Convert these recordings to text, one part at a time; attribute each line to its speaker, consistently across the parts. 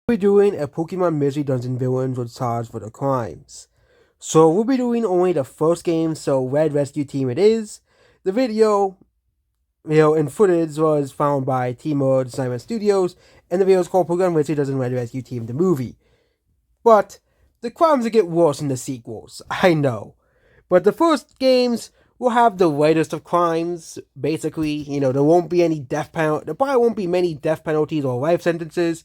Speaker 1: We're doing a Pokemon Mystery Dungeon villains with charged for the crimes. So we'll be doing only the first game, so Red Rescue Team it is. The video, and footage was found by Team Design Studios, and the video is called Pokemon Mystery Dungeon Red Rescue Team, the movie. But the crimes will get worse in the sequels, I know. But the first games will have the lightest of crimes, basically. There won't be any death penalty. There probably won't be many death penalties or life sentences.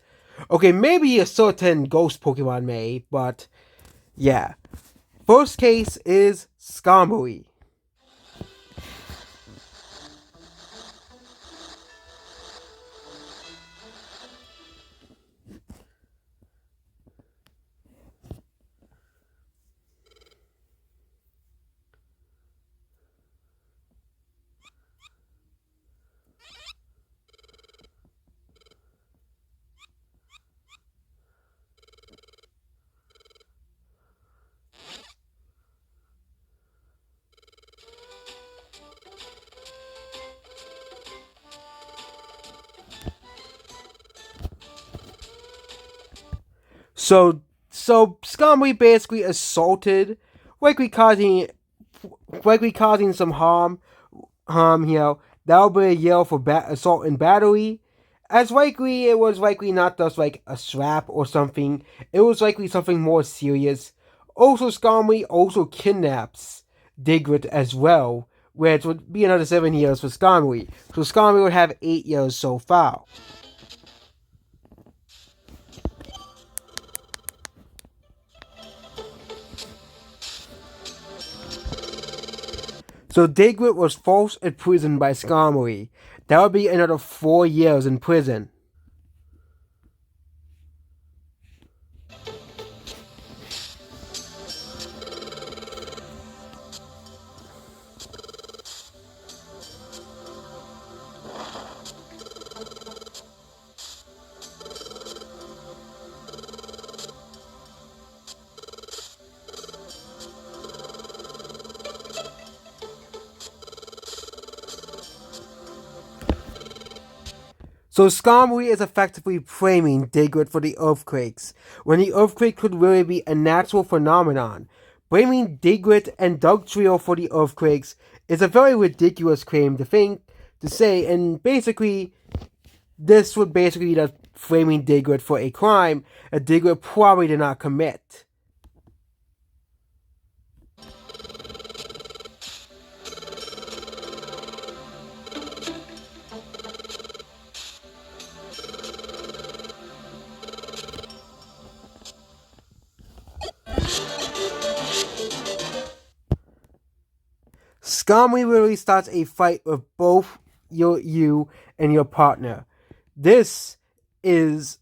Speaker 1: Okay, maybe a certain ghost Pokemon may, but yeah. First case is Skarmory. So Skarmory basically assaulted, likely causing some harm. That would be a yell for assault and battery. As likely, it was likely not just like a slap or something. It was likely something more serious. Also, Skarmory also kidnaps Diglett as well, which would be another 7 years for Skarmory. So Skarmory would have 8 years so far. So Diglett was false imprisoned by Skarmory. That would be another 4 years in prison. So Skarmory is effectively framing Diglett for the earthquakes, when the earthquake could really be a natural phenomenon. Blaming Diglett and Dugtrio for the earthquakes is a very ridiculous claim to say, and basically, this would basically be framing Diglett for a crime that Diglett probably did not commit. Skarmory literally starts a fight with both you and your partner. This is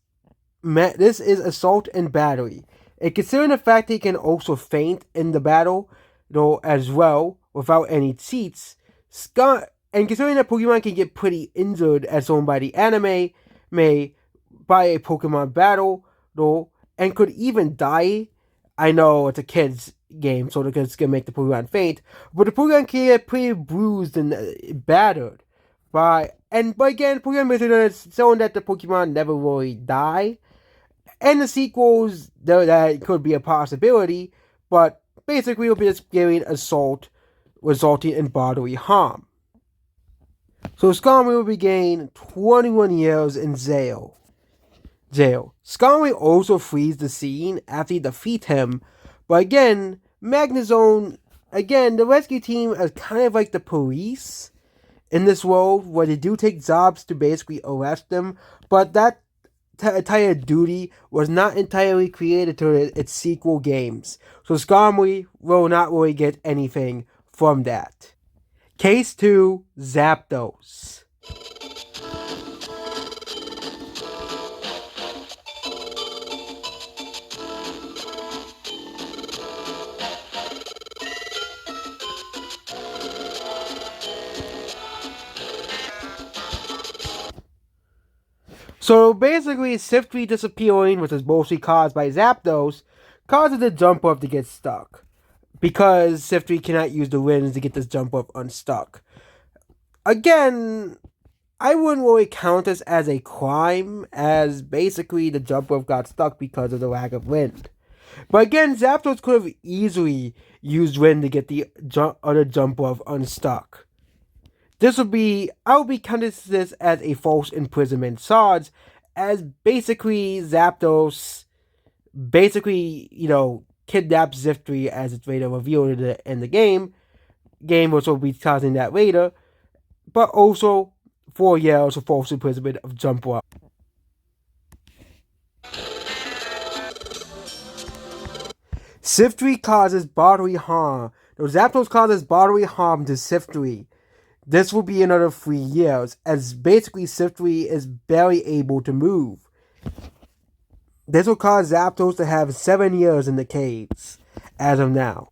Speaker 1: assault and battery. And considering the fact that he can also faint in the battle, though, as well, without any cheats, and considering that Pokemon can get pretty injured as shown by the anime, by a Pokemon battle, though, and could even die. I know it's a kid's game, so the kids can make the Pokemon faint, but the Pokemon can get pretty bruised and battered. But again, Pokemon Mystery has shown that the Pokemon never really die. And the sequels, that could be a possibility, but basically we'll be just giving assault resulting in bodily harm. So Skarmory will be getting 21 years in jail. Skarmory also flees the scene after you defeat him, but again, Magnezone, the rescue team is kind of like the police in this world, where they do take jobs to basically arrest them, but that entire duty was not entirely created to its sequel games, so Skarmory will not really get anything from that. Case 2, Zapdos. So basically, Siftree disappearing, which is mostly caused by Zapdos, causes the Jumpluff to get stuck. Because Siftree cannot use the winds to get this Jumpluff unstuck. Again, I wouldn't really count this as a crime, as basically the jump rope got stuck because of the lack of wind. But again, Zapdos could have easily used wind to get the other jump rope unstuck. I would be counting this as a false imprisonment charge, as basically Zapdos kidnaps Ziftry as it's later revealed in the game, which will be causing that later, but also 4 years of false imprisonment of jump rope. Ziftry causes bodily harm. No, Zapdos causes bodily harm to Ziftry. This will be another 3 years, as basically Ziftry is barely able to move. This will cause Zapdos to have 7 years in the caves, as of now.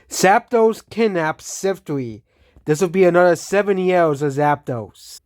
Speaker 1: Zapdos kidnaps Ziftry. This will be another 7 years of Zapdos.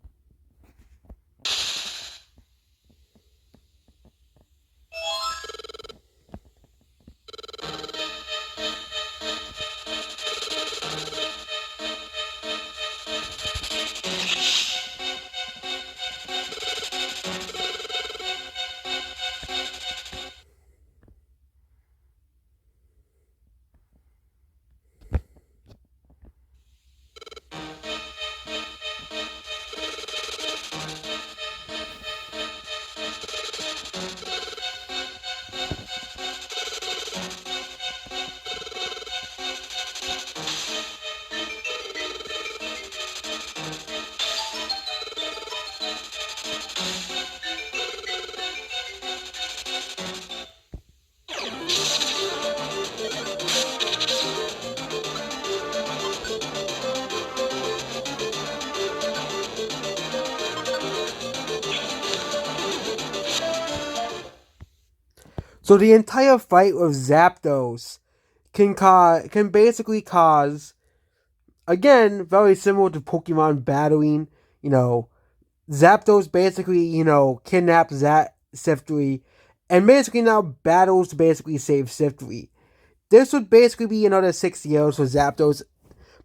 Speaker 1: So the entire fight with Zapdos can basically cause, again, very similar to Pokemon battling. Zapdos basically, kidnaps Ziftry, and basically now battles to basically save Ziftry. This would basically be another 6 years for Zapdos,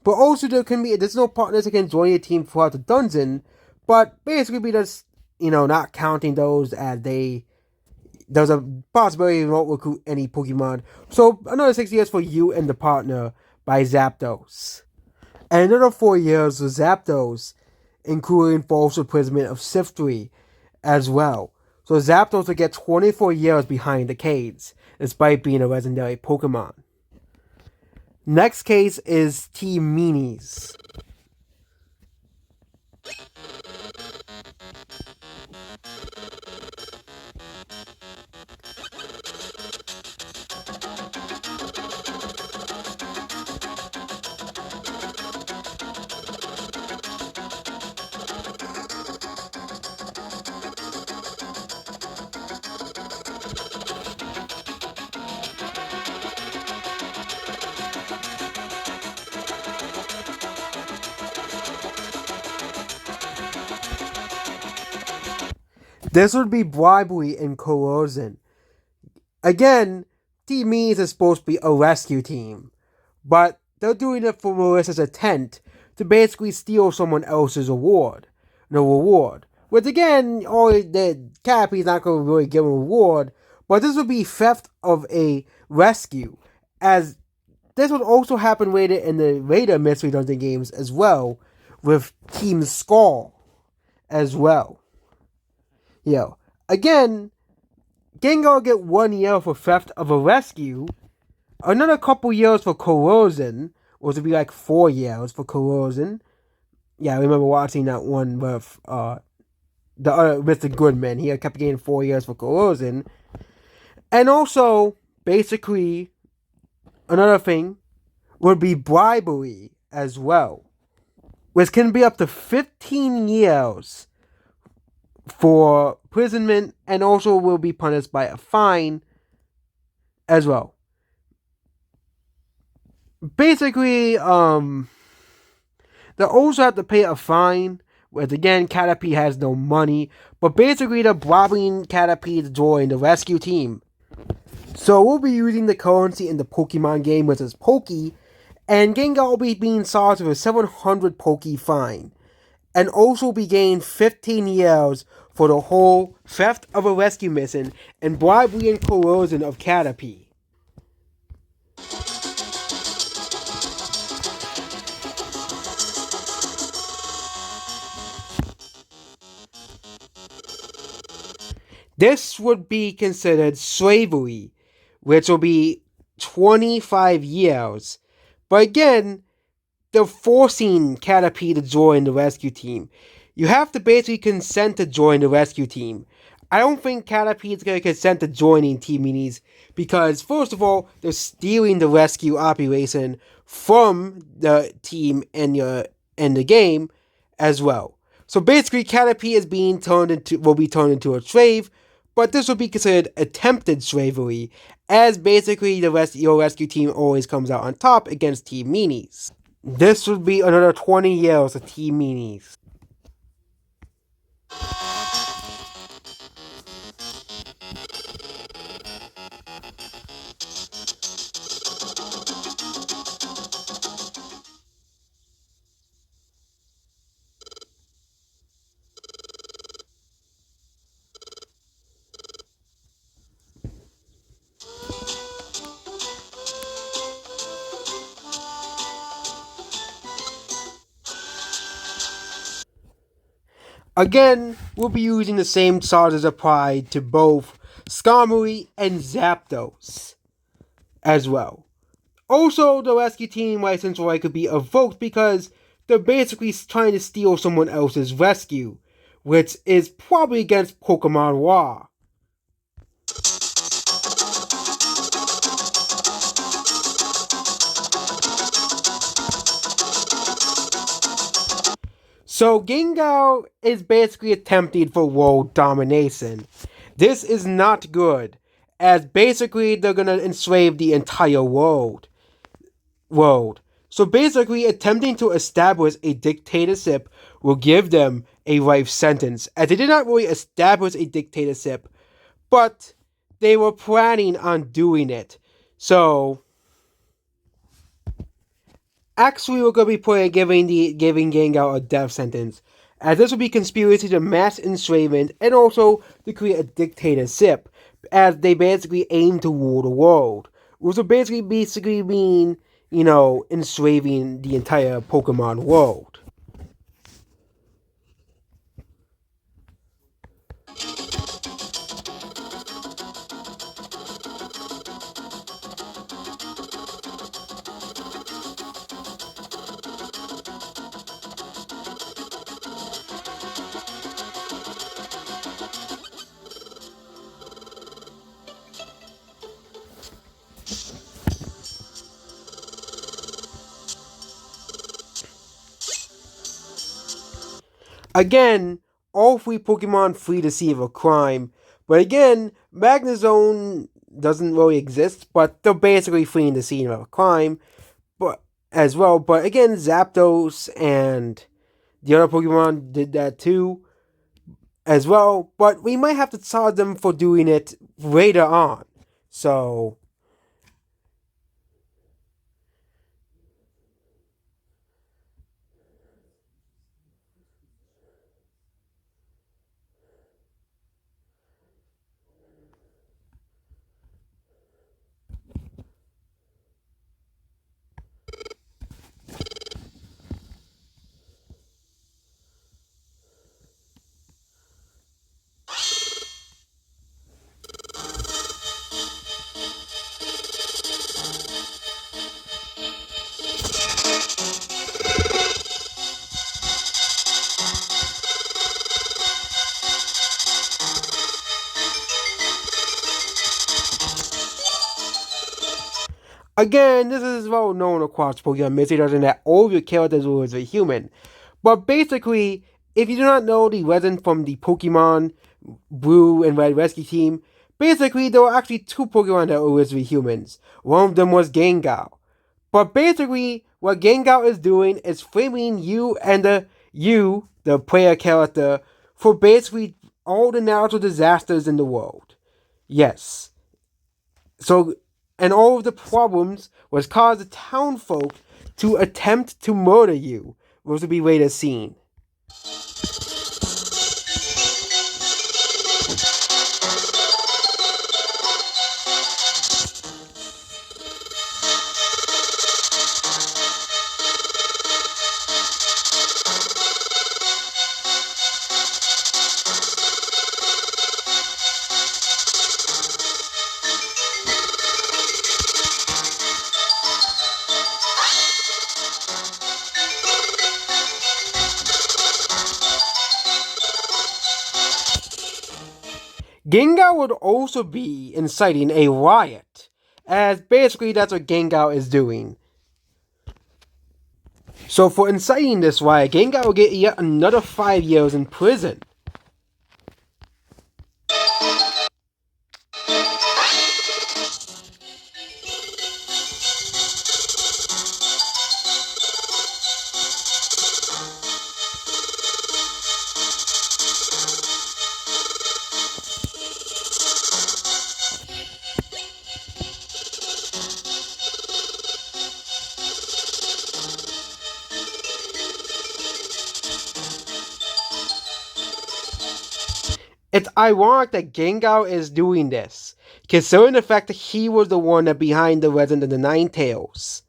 Speaker 1: but also there can be additional partners that can join your team throughout the dungeon, but basically be just, not counting those as there's a possibility you won't recruit any Pokemon. So another 6 years for you and the partner by Zapdos. And another 4 years for Zapdos, including false imprisonment of Ziftry as well. So Zapdos will get 24 years behind the caves, despite being a legendary Pokemon. Next case is Team Meanies. This would be bribery and coercion. Again, Team Meanies is supposed to be a rescue team, but they're doing it for Melissa's intent to basically steal someone else's reward. No reward. Which again, all the Caterpie's not going to really give a reward, but this would be theft of a rescue, as this would also happen later in the later Mystery Dungeon games as well, with Team Skull as well. Again, Gengar will get 1 year for theft of a rescue, another couple years for coercion, or to be like 4 years for coercion. Yeah, I remember watching that one with the other Mr. Goodman. He kept getting 4 years for coercion. And also, basically, another thing would be bribery as well, which can be up to 15 years for imprisonment and also will be punished by a fine as well. Basically, they also have to pay a fine, which again, Caterpie has no money, but basically they're bribing Caterpie to join the rescue team. So we'll be using the currency in the Pokemon game, which is Poke, and Gengar will be being charged with a 700 Poke fine, and also be gained 15 years for the whole theft of a rescue mission and bribery and coercion of Caterpie. This would be considered slavery, which will be 25 years. But again, they're forcing Caterpie to join the rescue team. You have to basically consent to join the rescue team. I don't think Caterpie is going to consent to joining Team Minis because, first of all, they're stealing the rescue operation from the team in the game as well. So basically, Caterpie will be turned into a slave, but this will be considered attempted slavery, as basically your rescue team always comes out on top against Team Minis. This would be another 20 years of Team Minis. Again, we'll be using the same charges applied to both Skarmory and Zapdos as well. Also, the rescue team license right could be revoked because they're basically trying to steal someone else's rescue, which is probably against Pokemon law. So Gengar is basically attempting for world domination. This is not good, as basically they're gonna enslave the entire world. So basically, attempting to establish a dictatorship will give them a life sentence, as they did not really establish a dictatorship, but they were planning on doing it. So actually, we're going to be giving Gengar a death sentence, as this will be conspiracy to mass enslavement and also to create a dictatorship, as they basically aim to rule the world, which will basically mean, enslaving the entire Pokemon world. Again, all three Pokemon flee the scene of a crime, but again, Magnezone doesn't really exist, but they're basically fleeing the scene of a crime, but as well. But again, Zapdos and the other Pokemon did that too, as well. But we might have to charge them for doing it later on. So again, this is well known across Pokemon Mystery Dungeon that all of your characters are a human. But basically, if you do not know the legend from the Pokemon Blue and Red Rescue Team, basically there were actually two Pokemon that were originally humans. One of them was Gengar. But basically, what Gengar is doing is framing you and the player character, for basically all the natural disasters in the world. Yes. So, and all of the problems was caused the townfolk to attempt to murder you, was to be later seen. Gengar would also be inciting a riot, as basically that's what Gengar is doing. So for inciting this riot, Gengar will get yet another 5 years in prison. It's ironic that Gengar is doing this, considering the fact that he was the one that behind the Legend of the Ninetales.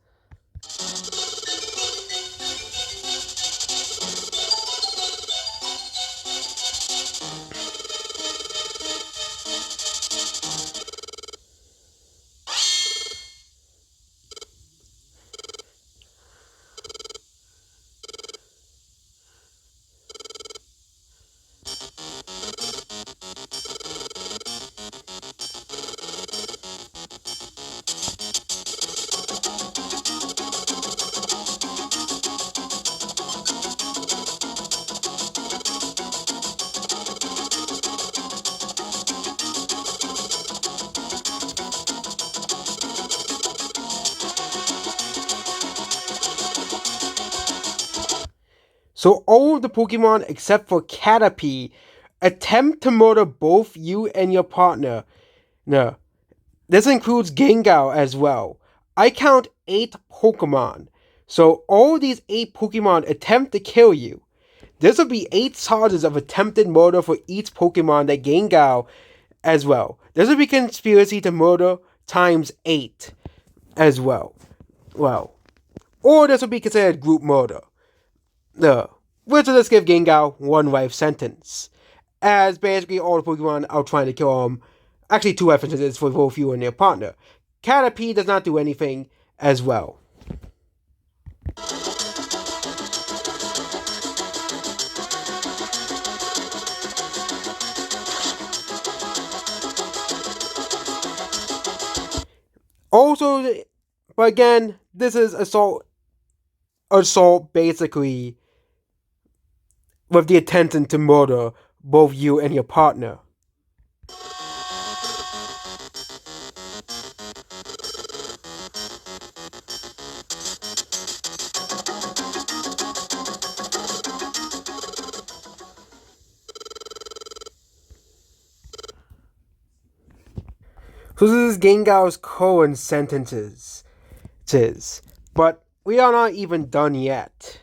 Speaker 1: So all of the Pokemon except for Caterpie attempt to murder both you and your partner. No, this includes Gengar as well. I count 8 Pokemon. So all these 8 Pokemon attempt to kill you. This will be 8 charges of attempted murder for each Pokemon that Gengar as well. This will be conspiracy to murder times 8 as well. Well, or this will be considered group murder. Which will just give Gengar 1 life sentence. As basically all the Pokemon are trying to kill him. Actually, 2 life sentences for both you and your partner. Caterpie does not do anything as well. Also, but again, this is assault basically with the intention to murder both you and your partner. So this is Gengar's current sentences. But we are not even done yet.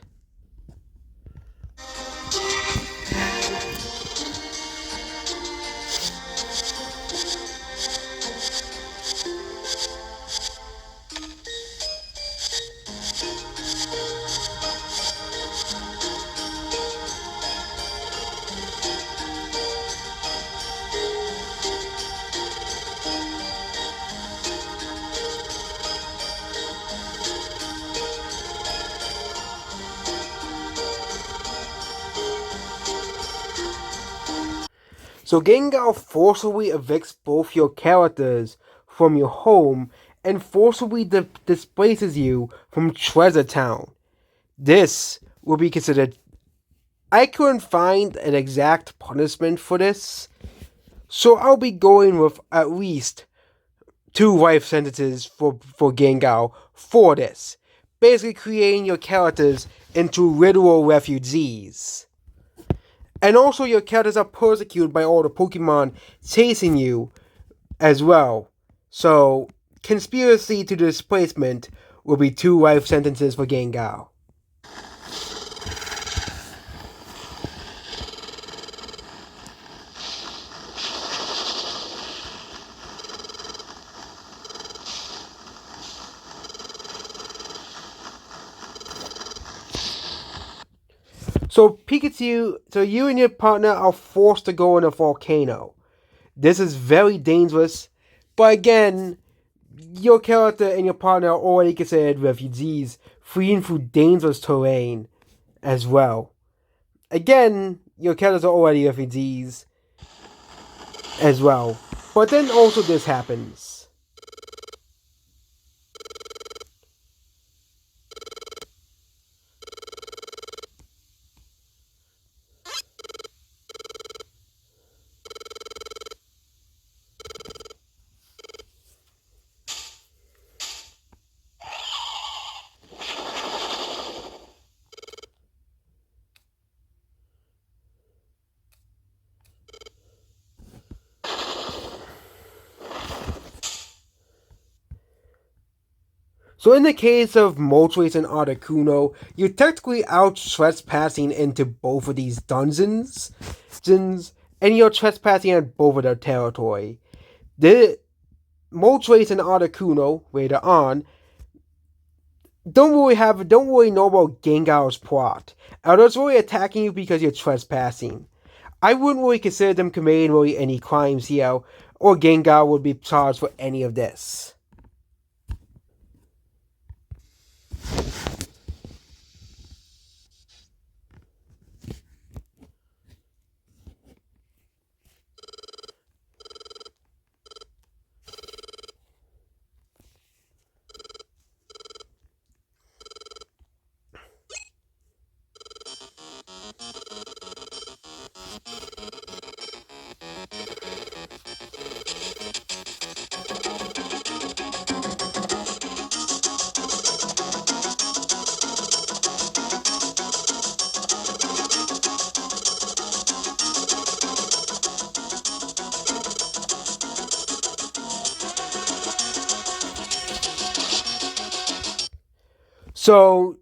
Speaker 1: So Gengar forcibly evicts both your characters from your home and forcibly displaces you from Treasure Town. This will be considered I couldn't find an exact punishment for this, so I'll be going with at least 2 life sentences for Gengar for this. Basically creating your characters into literal refugees. And also your characters are persecuted by all the Pokemon chasing you as well. So conspiracy to displacement will be 2 life sentences for Gengar. So Pikachu, so you and your partner are forced to go in a volcano. This is very dangerous, but again, your character and your partner are already considered refugees, fleeing through dangerous terrain as well. Again, your characters are already refugees as well. But then also this happens. So in the case of Moltres and Articuno, you're technically out trespassing into both of these dungeons, and you're trespassing at both of their territory. The Moltres and Articuno later on don't really know about Gengar's plot. Others really attacking you because you're trespassing. I wouldn't really consider them committing really any crimes here, or Gengar would be charged for any of this. So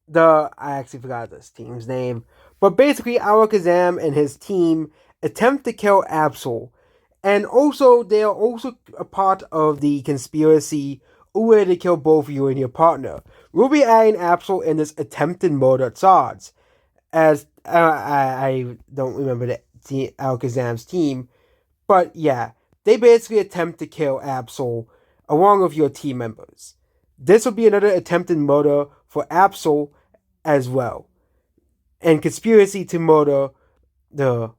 Speaker 1: I actually forgot this team's name, but basically Alakazam and his team attempt to kill Absol, and also they are also a part of the conspiracy where to kill both you and your partner. We'll be adding Absol in this attempted murder charge, as I don't remember Alakazam's team, but yeah, they basically attempt to kill Absol along with your team members. This will be another attempted murder for Absol as well, and conspiracy to murder the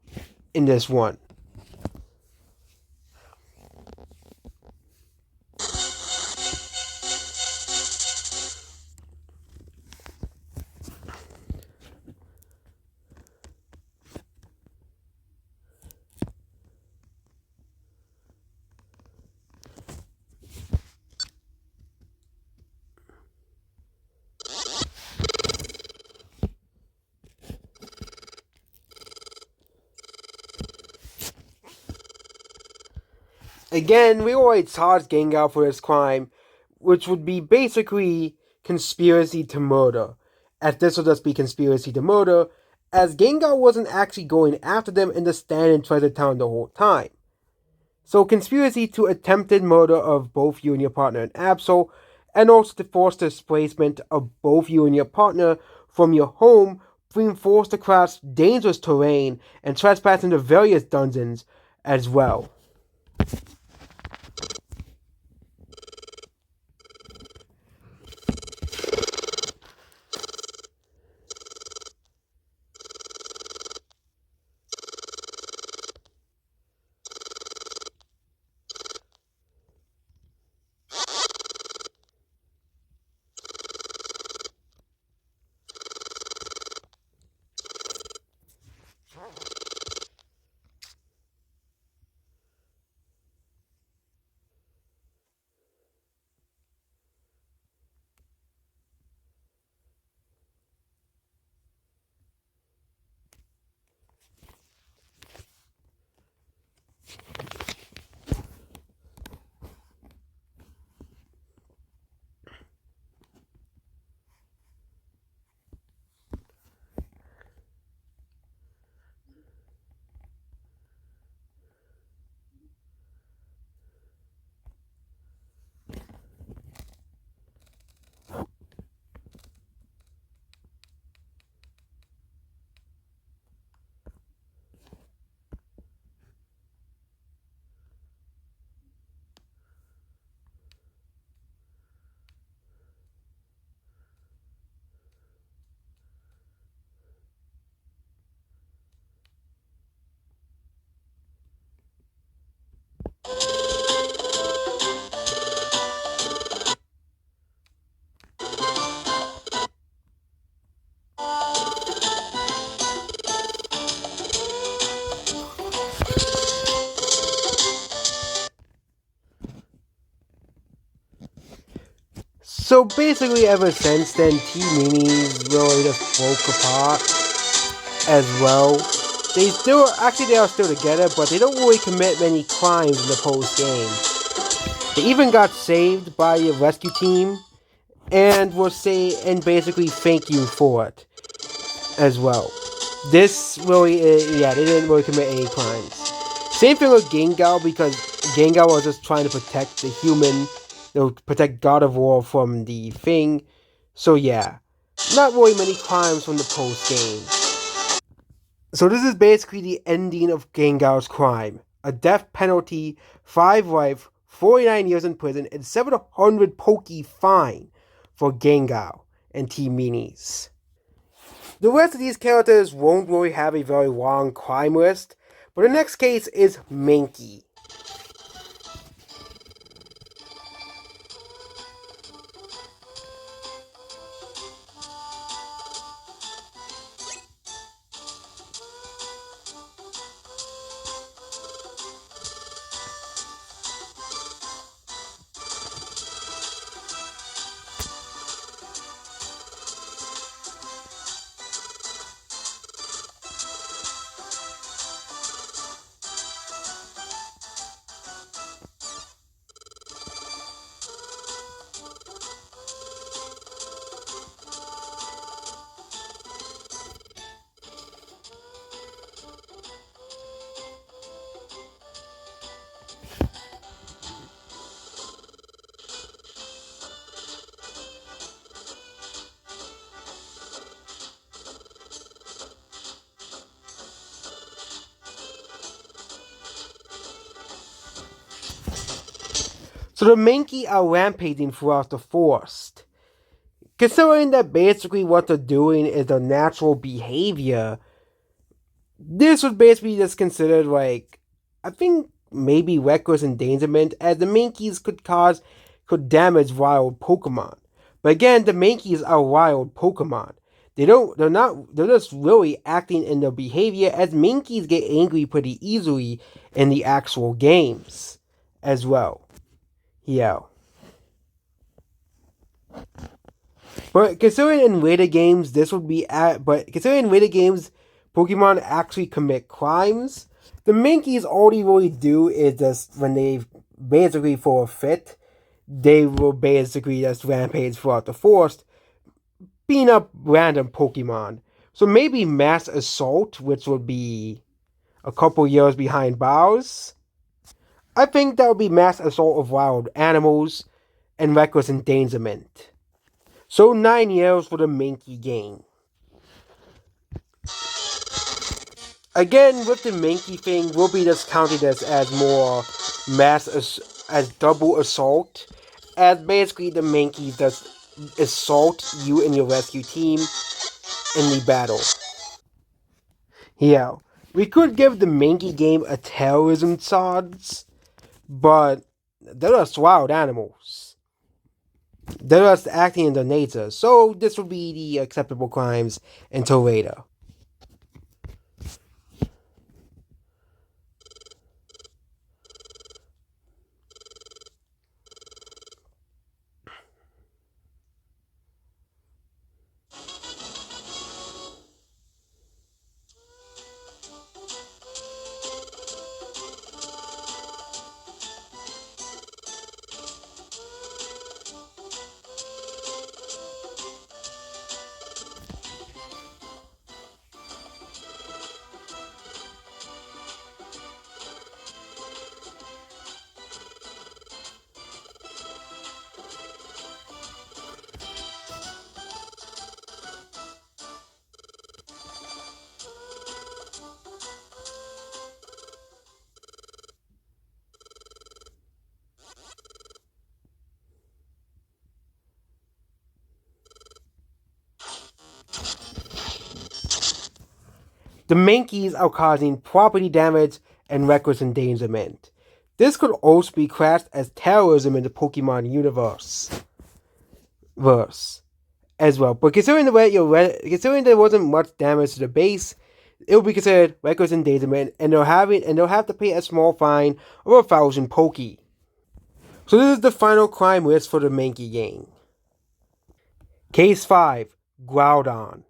Speaker 1: in this one. Again, we already charged Gengar for this crime, which would be basically conspiracy to murder. As this will just be conspiracy to murder, as Gengar wasn't actually going after them in the stand in Treasure Town the whole time. So conspiracy to attempted murder of both you and your partner and Absol, and also to force displacement of both you and your partner from your home, being forced across dangerous terrain and trespass into various dungeons as well. So basically, ever since then, Team Minis really just broke apart as well. They are still together, but they don't really commit many crimes in the post game. They even got saved by a rescue team, and basically thank you for it as well. This really, they didn't really commit any crimes. Same thing with Gengar, because Gengar was just trying to protect the human, protect God of War from the thing. So yeah, not really many crimes from the post game. So this is basically the ending of Gengar's crime: a death penalty, 5 life, 49 years in prison, and 700 Poke fine for Gengar and Team Minis. The rest of these characters won't really have a very long crime list, but the next case is Mankey. So the Mankey are rampaging throughout the forest. Considering that basically what they're doing is their natural behavior, this would basically just considered like, I think maybe reckless endangerment, as the Mankeys could damage wild Pokemon. But again, the Mankeys are wild Pokemon. They're just really acting in their behavior, as Mankeys get angry pretty easily in the actual games as well. Yeah. But considering in later games, Pokemon actually commit crimes. The Minkies all they really do is just when they basically for a fit, they will basically just rampage throughout the forest, beating up random Pokemon. So maybe Mass Assault, which would be a couple years behind Bowers. I think that would be Mass Assault of wild animals and reckless endangerment. So 9 years for the Mankey game. Again, with the Mankey thing, we'll be discounting this as more as double assault, as basically the Mankey does assault you and your rescue team in the battle. Yeah, we could give the Mankey game a terrorism charge, but they're just wild animals. They're just acting in their nature, so this would be the acceptable crimes until later. The Mankeys are causing property damage and reckless endangerment. This could also be classed as terrorism in the Pokemon universe. As well. But considering there wasn't much damage to the base, it will be considered reckless endangerment, and they'll have to pay a small fine of 1,000 Poke. So this is the final crime list for the Mankey game. Case 5, Groudon.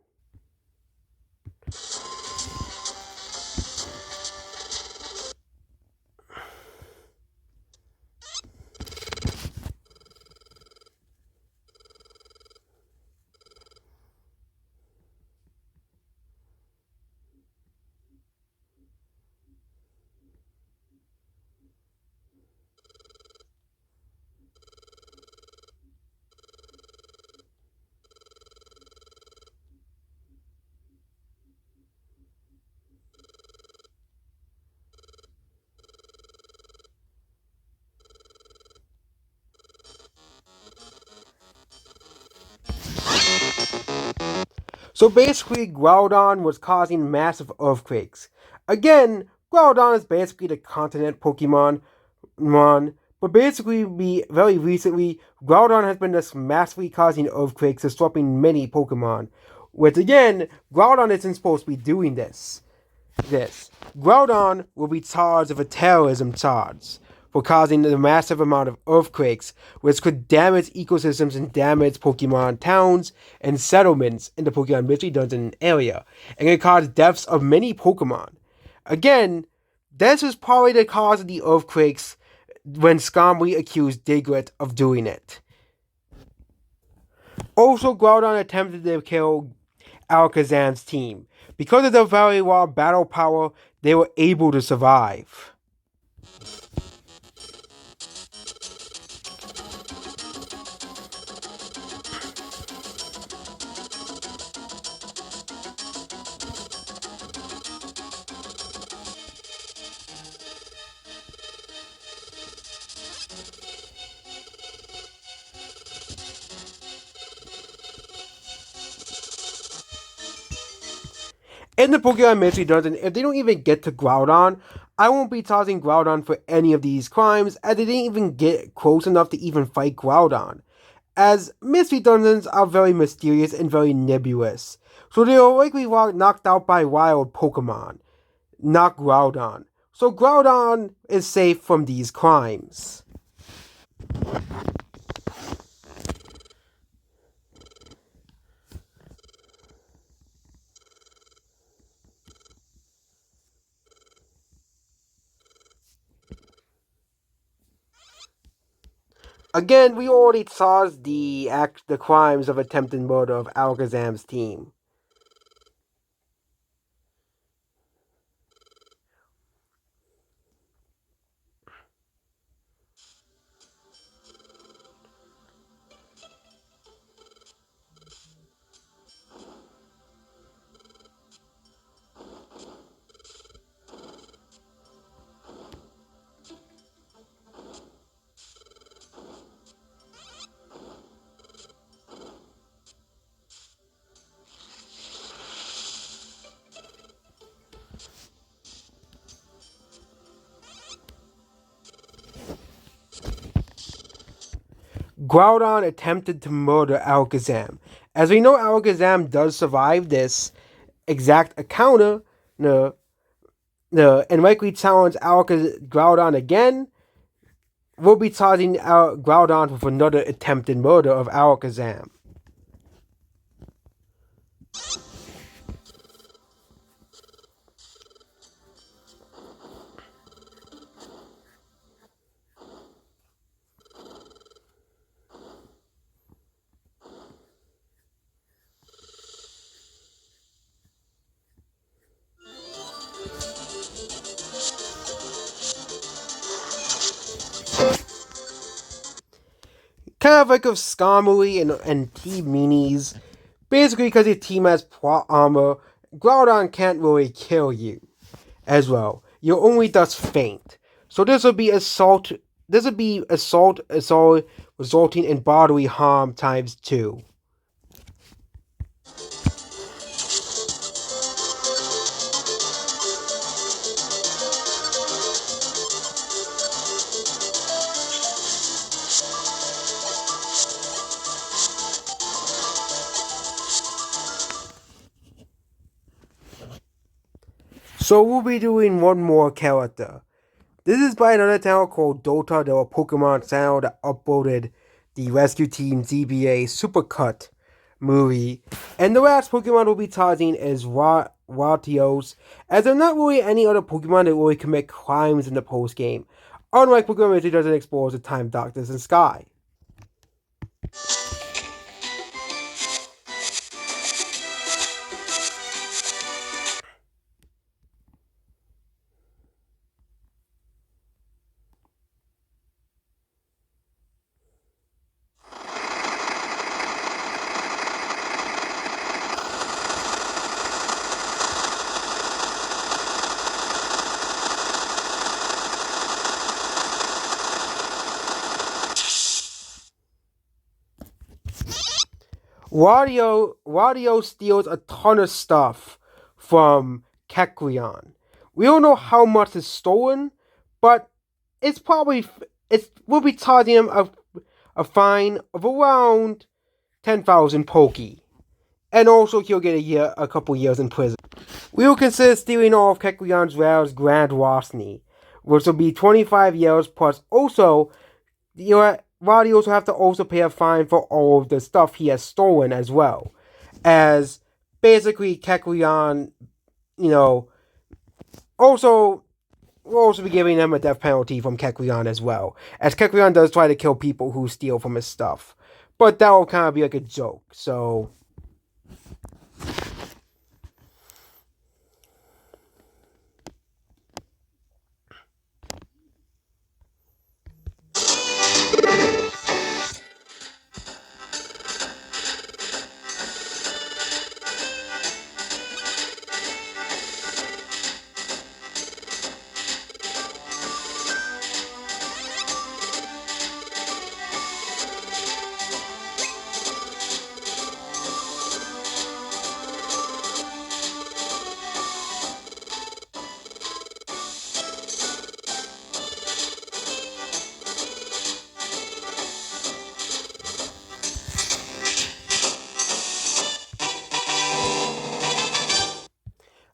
Speaker 1: So basically, Groudon was causing massive earthquakes. Again, Groudon is basically the continent Pokemon, but basically, very recently, Groudon has been just massively causing earthquakes, disrupting many Pokemon. Which again, Groudon isn't supposed to be doing this. Groudon will be charged with a terrorism charge for causing a massive amount of earthquakes, which could damage ecosystems and damage Pokemon towns and settlements in the Pokemon Mystery Dungeon area, and it caused deaths of many Pokemon. Again, this is probably the cause of the earthquakes when Skarmory accused Diglett of doing it. Also, Groudon attempted to kill Alakazam's team. Because of their very raw battle power, they were able to survive. In the Pokemon Mystery Dungeon, if they don't even get to Groudon, I won't be tossing Groudon for any of these crimes, as they didn't even get close enough to even fight Groudon. As Mystery Dungeons are very mysterious and very nebulous, so they are likely knocked out by wild Pokemon, not Groudon. So Groudon is safe from these crimes. Again, we already saw the crimes of attempted murder of Alakazam's team. Groudon attempted to murder Alakazam. As we know, Alakazam does survive this exact encounter, and likely challenge Groudon again. We'll be charging Groudon with another attempted murder of Alakazam. Kind of like of Skarmory and Team Minis. Basically, because your team has plot armor, Groudon can't really kill you as well. You only does faint. So this would be assault. This would be assault, resulting in bodily harm times 2. So we'll be doing one more character. This is by another channel called Dota, the Pokemon channel that uploaded the Rescue Team ZBA Supercut movie. And the last Pokemon we'll be targeting is Latios, as there are not really any other Pokemon that really commit crimes in the post game, unlike Pokemon Mystery Dungeon Explorers and Time Doctors and Sky. Wario steals a ton of stuff from Kecleon. We don't know how much is stolen, but it's probably we'll be charging him a fine of around 10,000 Poke, and also he'll get a couple years in prison. We will consider stealing all of Kecleon's rares Grand Larceny, which will be 25 years plus. Also, Roddy also have to also pay a fine for all of the stuff he has stolen as well. As basically Kecleon, also we'll also be giving him a death penalty from Kecleon as well. As Kecleon does try to kill people who steal from his stuff. But that will kind of be like a joke, so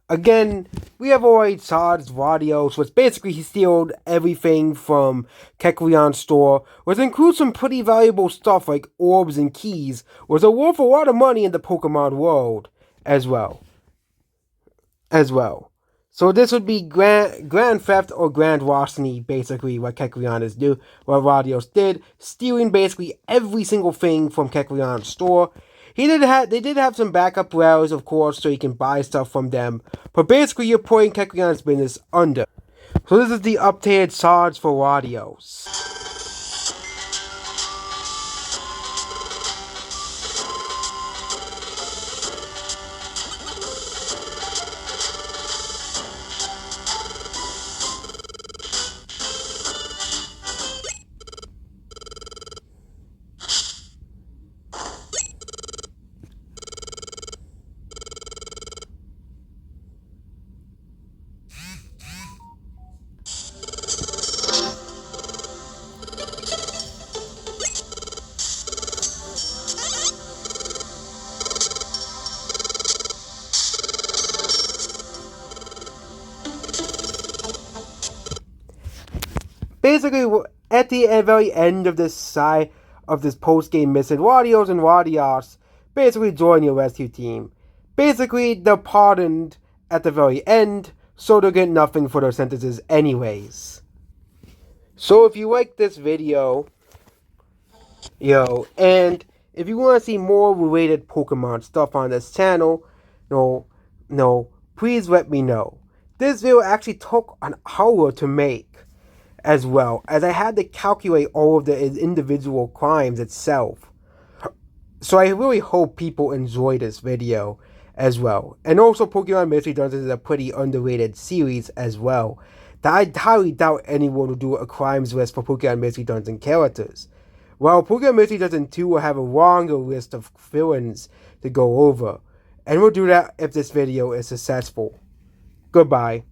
Speaker 1: again, we have already charged Latios, which basically he stole everything from Kecleon's store, which includes some pretty valuable stuff like orbs and keys, which are worth a lot of money in the Pokemon world as well. So this would be grand theft or grand larceny, basically what Kecleon is do, what Latios did, stealing basically every single thing from Kecleon's store. They did have some backup routes, of course, so you can buy stuff from them. But basically, you're putting Kecleon's business under. So this is the updated charge for Latios. Basically, at the very end of this post-game mission, Latios and Latias basically join your rescue team. Basically, they're pardoned at the very end, so they'll get nothing for their sentences anyways. So if you like this video, and if you want to see more related Pokemon stuff on this channel, please let me know. This video actually took an hour to make as well, as I had to calculate all of the individual crimes itself. So I really hope people enjoy this video as well. And also, Pokemon Mystery Dungeons is a pretty underrated series as well, that I highly doubt anyone will do a crimes list for Pokemon Mystery Dungeon characters. While Pokemon Mystery Dungeon 2 will have a longer list of villains to go over. And we'll do that if this video is successful. Goodbye.